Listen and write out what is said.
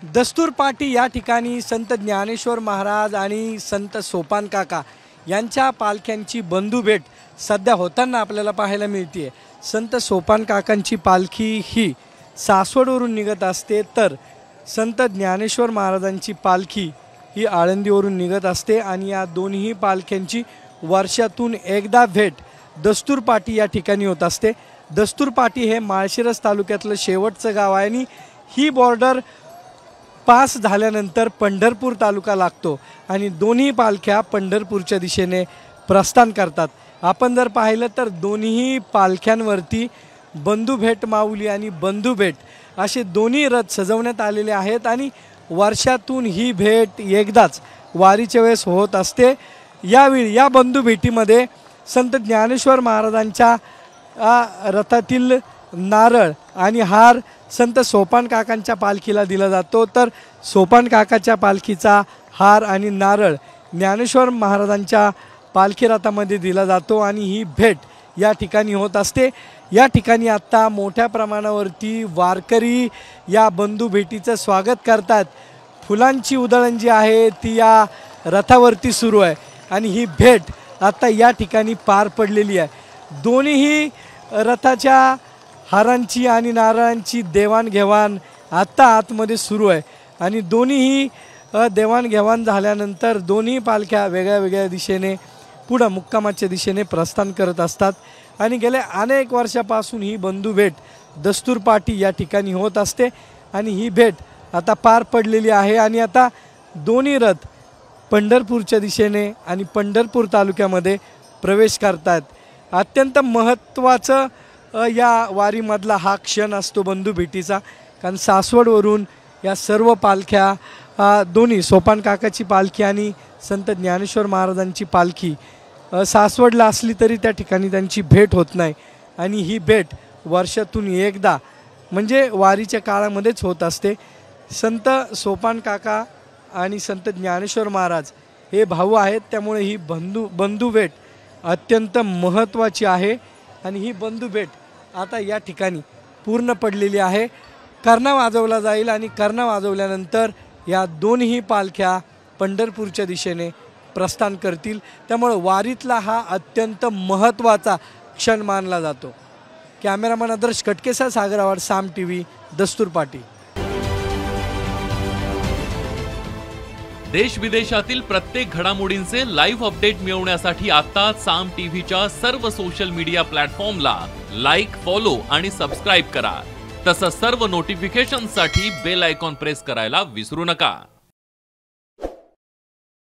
दस्तूर पाटी या ठिकाणी संत ज्ञानेश्वर महाराज आणि संत सोपान काका यांच्या पालख्यांची बंधू भेट सध्या होताना आपल्याला पाहायला मिळते। संत सोपान काकांची पालखी ही सासवडवरून निघत असते, तर संत ज्ञानेश्वर महाराजांची पालखी ही आळंदीवरून निघत असते आणि या दोन्ही पालख्यांची वर्षातून एकदा भेट दस्तूर पाटी या ठिकाणी होत असते। दस्तूर पाटी हे माळशिरस तालुक्यातलं शेवटचं गाव आहे आणि ही बॉर्डर पास झाल्यानंतर पंढरपूर तालुका लागतो आणि दोन्ही पालख्या पंढरपूरच्या दिशेने प्रस्थान करतात। आपण जर पाहिलं तर दोन्ही पालख्यांवरती बंधुभेट माऊली आणि बंधुभेट असे दोन्ही रथ सजवण्यात आलेले आहेत आणि वर्षातून ही भेट एकदाच वारीच्या वेळेस होत असते। यावेळी या बंधुभेटीमध्ये संत ज्ञानेश्वर महाराजांच्या रथातील नारळ आणि हार संत सोपान काकांच्या पालखीला दिला जातो, तर सोपान काकाच्या पालखीचा हार आणि नारळ ज्ञानेश्वर महाराजांच्या पालखी रथामध्ये दिला जातो आणि ही भेट या ठिकाणी होत असते। या ठिकाणी आता मोठ्या प्रमाणावरती वारकरी या बंधू भेटीचं स्वागत करतात। फुलांची उधळण जी आहे ती या रथावरती सुरू आहे आणि ही भेट आता या ठिकाणी पार पडलेली आहे। दोन्ही रथाच्या हारांची आणि नारळांची देवाणघेवाण आता आतमध्ये सुरू आहे आणि दोन्हीही देवाणघेवाण झाल्यानंतर दोन्ही पालख्या वेगळ्या वेगळ्या दिशेने पुढे मुक्कामाच्या दिशेने प्रस्थान करत असतात आणि गेल्या अनेक वर्षापासून ही बंधुभेट दस्तूर पाटी या ठिकाणी होत असते आणि ही भेट आता पार पडलेली आहे आणि आता दोन्ही रथ पंढरपूरच्या दिशेने आणि पंढरपूर तालुक्यामध्ये प्रवेश करतात। अत्यंत महत्त्वाचं या वारीमधला हा क्षण असतो बंधुभेटीचा, कारण सासवडवरून या सर्व पालख्या दोन्ही सोपान काकाची पालखी आणि संत ज्ञानेश्वर महाराजांची पालखी सासवडला असली तरी त्या ठिकाणी त्यांची भेट होत नाही आणि ही भेट वर्षातून एकदा म्हणजे वारीच्या काळामध्येच होत असते। संत सोपान काका आणि संत ज्ञानेश्वर महाराज हे भाऊ आहेत, त्यामुळे ही बंधुभेट अत्यंत महत्त्वाची आहे आणि ही बंधुभेट आता या ठिकाणी पूर्ण पडलेली आहे। कर्णा वाजवला जाईल आणि कर्णा वाजवल्यानंतर या दोन्ही पालख्या पंढरपूरच्या दिशेने प्रस्थान करतील, त्यामुळे वारीतला हा अत्यंत महत्त्वाचा क्षण मानला जातो। कॅमेरामन आदर्श कटकेसह सागरावाड, साम टीव्ही, दस्तूर पाटी। देश विदेशातील प्रत्येक घडामोडींचे लाईव्ह अपडेट मिळवण्यासाठी आता साम टीव्हीच्या सर्व सोशल मीडिया प्लॅटफॉर्मला लाईक, फॉलो आणि सबस्क्राईब करा। तसंच सर्व नोटिफिकेशनसाठी बेल आयकॉन प्रेस करायला विसरू नका।